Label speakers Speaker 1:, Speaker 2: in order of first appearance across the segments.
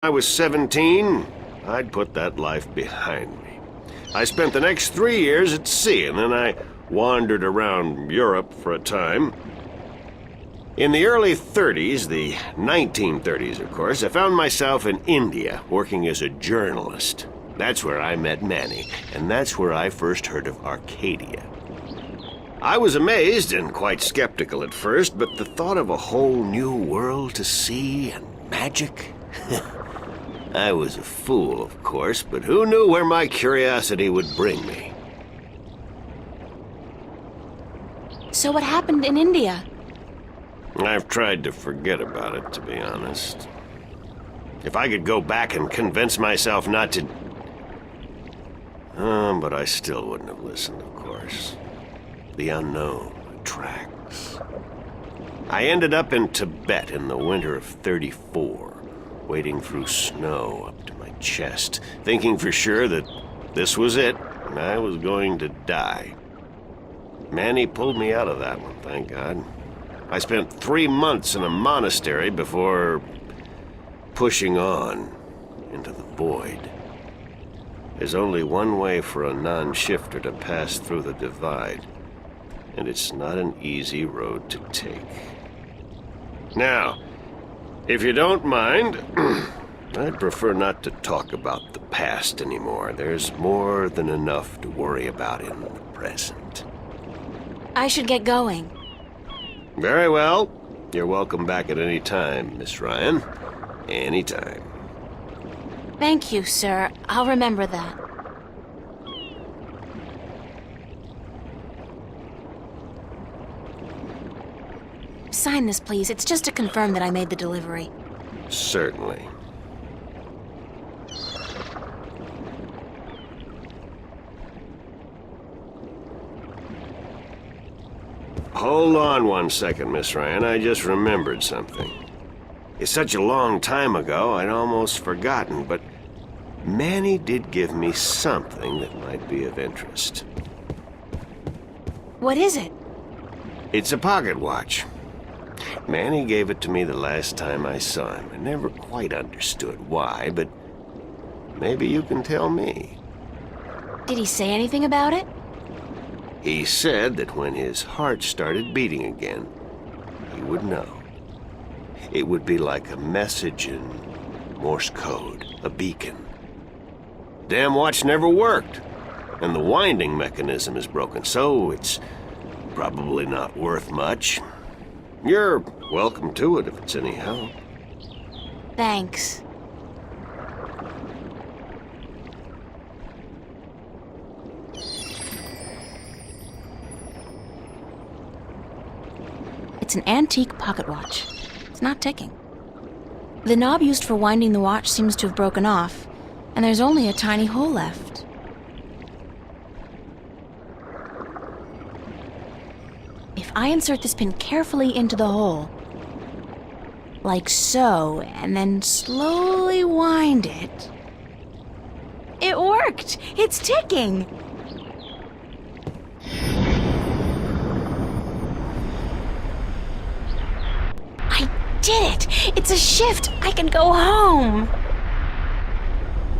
Speaker 1: I was 17, I'd put that life behind me. I spent the next 3 years at sea, and then I wandered around Europe for a time. In the early 30s, the 1930s, of course, I found myself in India working as a journalist. That's where I met Manny, and that's where I first heard of Arcadia. I was amazed and quite skeptical at first, but the thought of a whole new world to see and magic... I was a fool, of course, but who knew where my curiosity would bring me?
Speaker 2: So what happened in India?
Speaker 1: I've tried to forget about it, to be honest. If I could go back and convince myself not to... but I still wouldn't have listened, of course. The unknown attracts. I ended up in Tibet in the winter of '34. Wading through snow up to my chest, thinking for sure that this was it, and I was going to die. Manny pulled me out of that one, thank God. I spent 3 months in a monastery before pushing on into the void. There's only one way for a non-shifter to pass through the divide, and it's not an easy road to take. Now, if you don't mind, I'd prefer not to talk about the past anymore. There's more than enough to worry about in the present.
Speaker 2: I should get going.
Speaker 1: Very well. You're welcome back at any time, Miss Ryan. Anytime.
Speaker 2: Thank you, sir. I'll remember that. Sign this, please. It's just to confirm that I made the delivery.
Speaker 1: Certainly. Hold on 1 second, Miss Ryan. I just remembered something. It's such a long time ago, I'd almost forgotten, but Manny did give me something that might be of interest.
Speaker 2: What is it?
Speaker 1: It's a pocket watch. Manny gave it to me the last time I saw him. I never quite understood why, but maybe you can tell me.
Speaker 2: Did he say anything about it?
Speaker 1: He said that when his heart started beating again, he would know. It would be like a message in Morse code, a beacon. Damn watch never worked, and the winding mechanism is broken, so it's probably not worth much. You're welcome to it if it's any help.
Speaker 2: Thanks. It's an antique pocket watch. It's not ticking. The knob used for winding the watch seems to have broken off, and there's only a tiny hole left. If I insert this pin carefully into the hole, like so, and then slowly wind it... It worked! It's ticking! I did it! It's a shift! I can go home!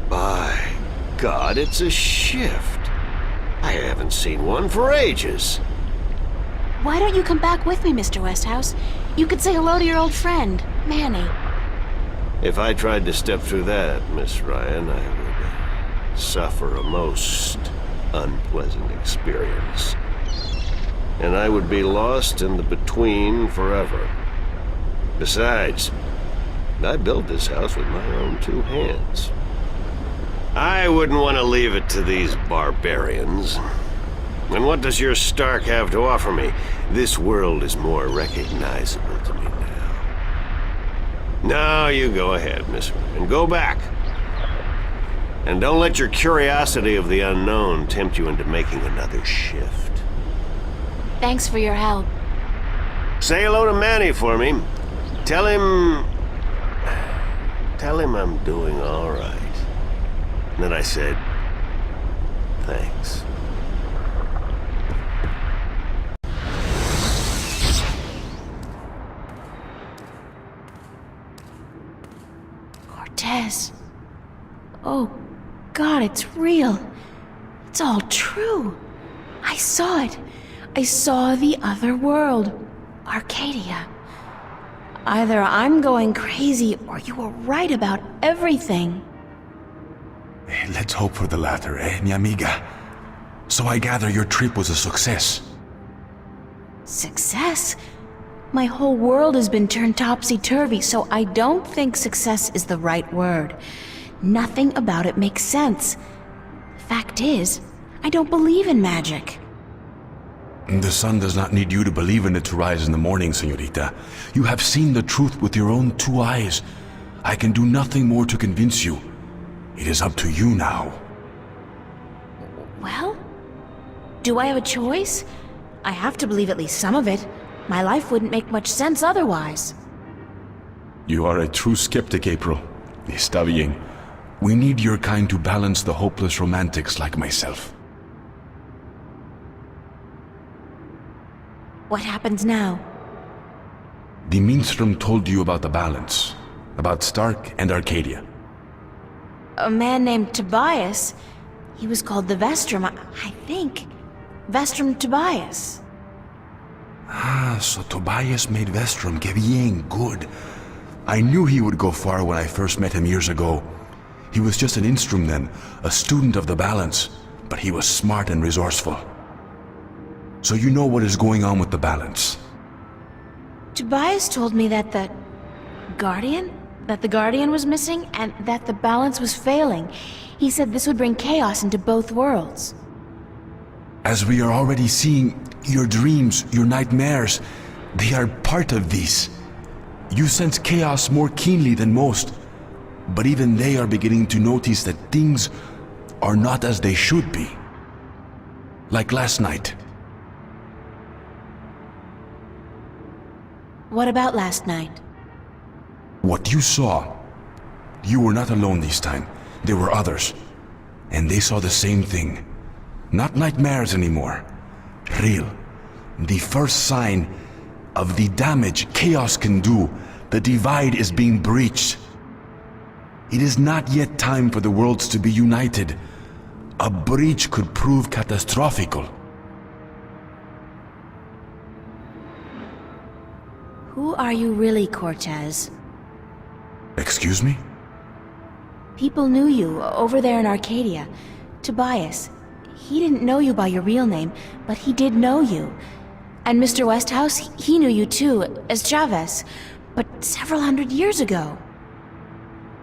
Speaker 1: By God, it's a shift. I haven't seen one for ages.
Speaker 2: Why don't you come back with me, Mr. Westhouse? You could say hello to your old friend, Manny.
Speaker 1: If I tried to step through that, Miss Ryan, I would suffer a most unpleasant experience. And I would be lost in the between forever. Besides, I built this house with my own 2 hands. I wouldn't want to leave it to these barbarians. And what does your Stark have to offer me? This world is more recognizable to me now. Now you go ahead, Miss Ryan. Go back. And don't let your curiosity of the unknown tempt you into making another shift.
Speaker 2: Thanks for your help.
Speaker 1: Say hello to Manny for me. Tell him I'm doing all right. And then I said, thanks.
Speaker 2: Cortez. Oh, God, it's real. It's all true. I saw it. I saw the other world. Arcadia. Either I'm going crazy or you were right about everything.
Speaker 3: Let's hope for the latter, mi amiga? So I gather your trip was a success.
Speaker 2: Success? My whole world has been turned topsy-turvy, so I don't think success is the right word. Nothing about it makes sense. The fact is, I don't believe in magic.
Speaker 3: The sun does not need you to believe in it to rise in the morning, señorita. You have seen the truth with your own 2 eyes. I can do nothing more to convince you. It is up to you now.
Speaker 2: Well, do I have a choice? I have to believe at least some of it. My life wouldn't make much sense otherwise.
Speaker 3: You are a true skeptic, April. Está bien. We need your kind to balance the hopeless romantics like myself.
Speaker 2: What happens now?
Speaker 3: The minstrel told you about the balance, about Stark and Arcadia.
Speaker 2: A man named Tobias. He was called the Vestrum, I think. Vestrum Tobias.
Speaker 3: Ah, so Tobias made Vestrum. Que bien, good. I knew he would go far when I first met him years ago. He was just an instrument then, a student of the balance, but he was smart and resourceful. So you know what is going on with the balance.
Speaker 2: Tobias told me that the Guardian was missing and that the balance was failing. He said this would bring chaos into both worlds.
Speaker 3: As we are already seeing, your dreams, your nightmares, they are part of these. You sense chaos more keenly than most, but even they are beginning to notice that things are not as they should be. Like last night.
Speaker 2: What about last night?
Speaker 3: What you saw, you were not alone this time. There were others, and they saw the same thing. Not nightmares anymore. Real. The first sign of the damage chaos can do. The divide is being breached. It is not yet time for the worlds to be united. A breach could prove catastrophical.
Speaker 2: Who are you really, Cortez?
Speaker 3: Excuse me?
Speaker 2: People knew you over there in Arcadia. Tobias. He didn't know you by your real name, but he did know you. And Mr. Westhouse, he knew you too, as Chavez, but several hundred years ago.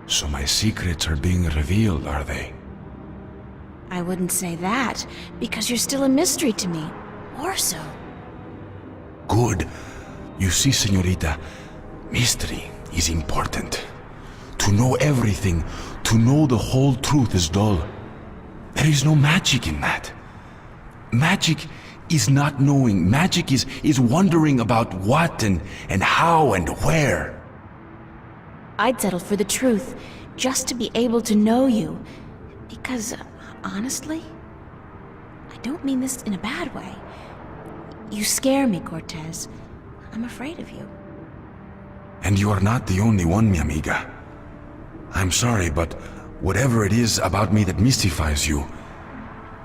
Speaker 3: So my secrets are being revealed, are they?
Speaker 2: I wouldn't say that, because you're still a mystery to me. Or so.
Speaker 3: Good. You see, señorita, mystery is important. To know everything, to know the whole truth is dull. There is no magic in that. Magic is not knowing. Magic is wondering about what and how and where.
Speaker 2: I'd settle for the truth, just to be able to know you. Because, honestly, I don't mean this in a bad way. You scare me, Cortez. I'm afraid of you.
Speaker 3: And you are not the only one, mi amiga. I'm sorry, but whatever it is about me that mystifies you,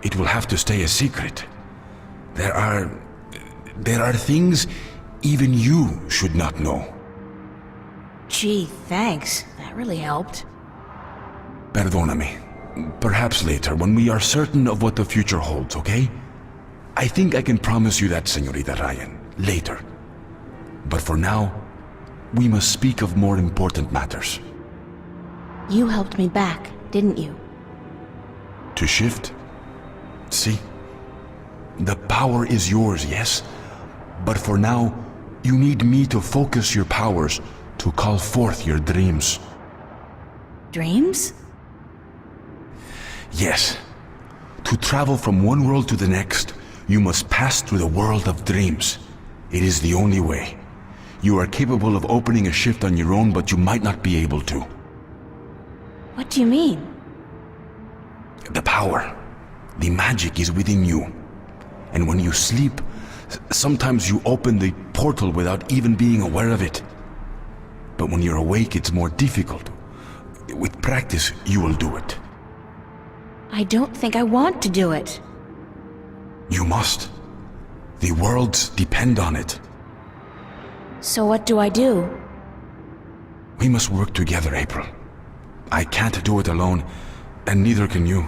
Speaker 3: it will have to stay a secret. There are things even you should not know.
Speaker 2: Gee, thanks. That really helped.
Speaker 3: Perdóname. Perhaps later, when we are certain of what the future holds, okay? I think I can promise you that, Señorita Ryan. Later. But for now, we must speak of more important matters.
Speaker 2: You helped me back, didn't you?
Speaker 3: To shift? See? The power is yours, yes? But for now, you need me to focus your powers to call forth your dreams.
Speaker 2: Dreams?
Speaker 3: Yes. To travel from one world to the next, you must pass through the world of dreams. It is the only way. You are capable of opening a shift on your own, but you might not be able to.
Speaker 2: What do you mean?
Speaker 3: The power, the magic is within you. And when you sleep, sometimes you open the portal without even being aware of it. But when you're awake, it's more difficult. With practice, you will do it.
Speaker 2: I don't think I want to do it.
Speaker 3: You must. The worlds depend on it.
Speaker 2: So what do I do?
Speaker 3: We must work together, April. I can't do it alone, and neither can you.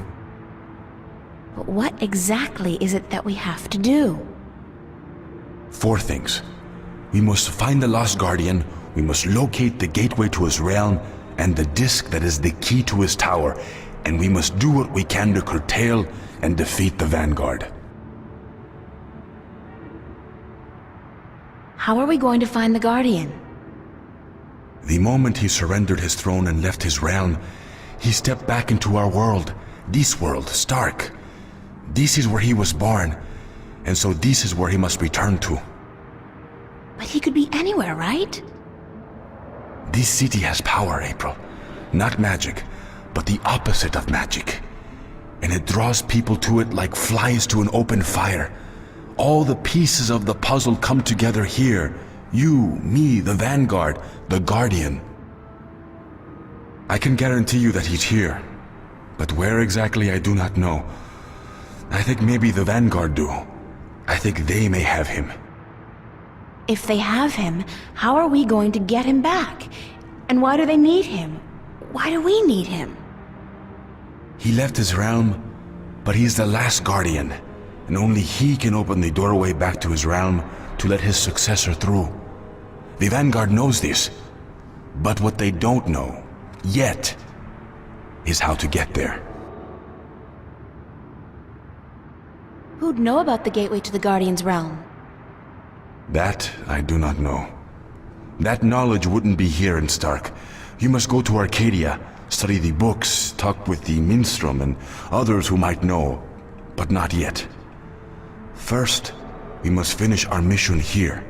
Speaker 2: But what exactly is it that we have to do?
Speaker 3: 4 things. We must find the Lost Guardian, we must locate the gateway to his realm, and the disc that is the key to his tower, and we must do what we can to curtail and defeat the Vanguard.
Speaker 2: How are we going to find the Guardian?
Speaker 3: The moment he surrendered his throne and left his realm, he stepped back into our world, this world, Stark. This is where he was born, and so this is where he must return to.
Speaker 2: But he could be anywhere, right?
Speaker 3: This city has power, April. Not magic, but the opposite of magic. And it draws people to it like flies to an open fire. All the pieces of the puzzle come together here. You, me, the Vanguard, the Guardian. I can guarantee you that he's here. But where exactly, I do not know. I think maybe the Vanguard do. I think they may have him.
Speaker 2: If they have him, how are we going to get him back? And why do they need him? Why do we need him?
Speaker 3: He left his realm, but he's the last Guardian, and only he can open the doorway back to his realm to let his successor through. The Vanguard knows this, but what they don't know, yet, is how to get there.
Speaker 2: Who'd know about the gateway to the Guardian's realm?
Speaker 3: That I do not know. That knowledge wouldn't be here in Stark. You must go to Arcadia, study the books, talk with the Minstrom and others who might know, but not yet. First, we must finish our mission here.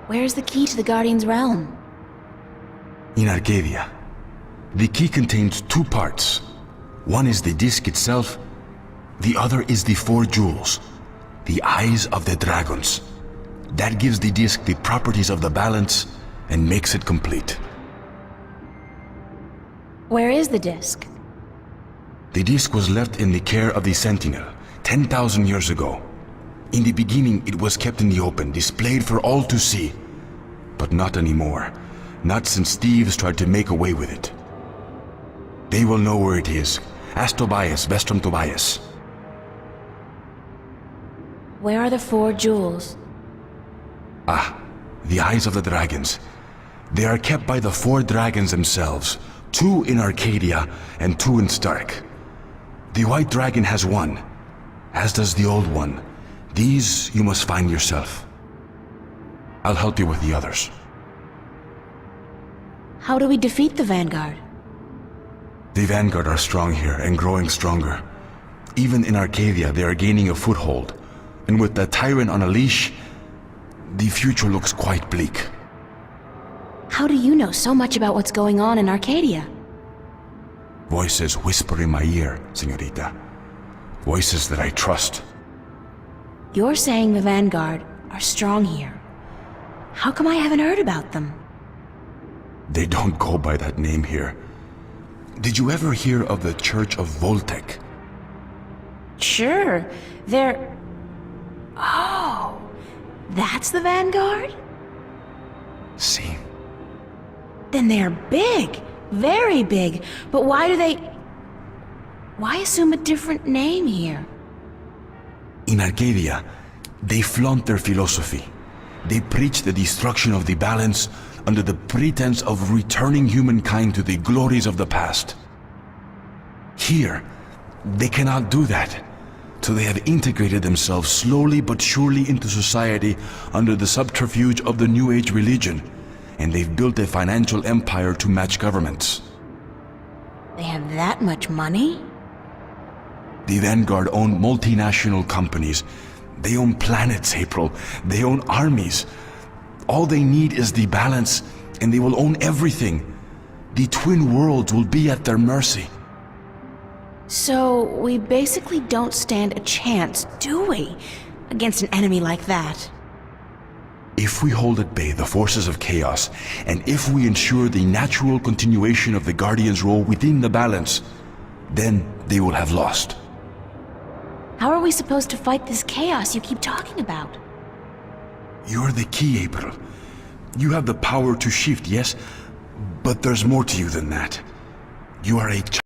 Speaker 2: Where's the key to the Guardian's realm?
Speaker 3: In Arcadia. The key contains 2 parts. One is the disc itself, the other is the 4 jewels, the eyes of the dragons. That gives the disc the properties of the balance and makes it complete.
Speaker 2: Where is the disc?
Speaker 3: The disc was left in the care of the Sentinel 10,000 years ago. In the beginning, it was kept in the open, displayed for all to see. But not anymore. Not since thieves tried to make away with it. They will know where it is. Ask Tobias, Vestrum Tobias.
Speaker 2: Where are the 4 jewels?
Speaker 3: Ah, the eyes of the dragons. They are kept by the 4 dragons themselves. 2 in Arcadia and 2 in Stark. The white dragon has 1, as does the old one. These you must find yourself. I'll help you with the others.
Speaker 2: How do we defeat the Vanguard?
Speaker 3: The Vanguard are strong here and growing stronger. Even in Arcadia, they are gaining a foothold. And with the tyrant on a leash, the future looks quite bleak.
Speaker 2: How do you know so much about what's going on in Arcadia?
Speaker 3: Voices whisper in my ear, señorita. Voices that I trust.
Speaker 2: You're saying the Vanguard are strong here. How come I haven't heard about them?
Speaker 3: They don't go by that name here. Did you ever hear of the Church of Voltec?
Speaker 2: Sure, they're... Oh, that's the Vanguard?
Speaker 3: See.
Speaker 2: Then they're big, very big. But why do they... Why assume a different name here?
Speaker 3: In Arcadia, they flaunt their philosophy. They preach the destruction of the balance under the pretense of returning humankind to the glories of the past. Here, they cannot do that. So they have integrated themselves slowly but surely into society under the subterfuge of the New Age religion, and they've built a financial empire to match governments.
Speaker 2: They have that much money?
Speaker 3: The Vanguard own multinational companies. They own planets, April. They own armies. All they need is the balance, and they will own everything. The twin worlds will be at their mercy.
Speaker 2: So, we basically don't stand a chance, do we? Against an enemy like that.
Speaker 3: If we hold at bay the forces of chaos, and if we ensure the natural continuation of the Guardian's role within the balance, then they will have lost.
Speaker 2: How are we supposed to fight this chaos you keep talking about?
Speaker 3: You're the key, April. You have the power to shift, yes? But there's more to you than that. You are a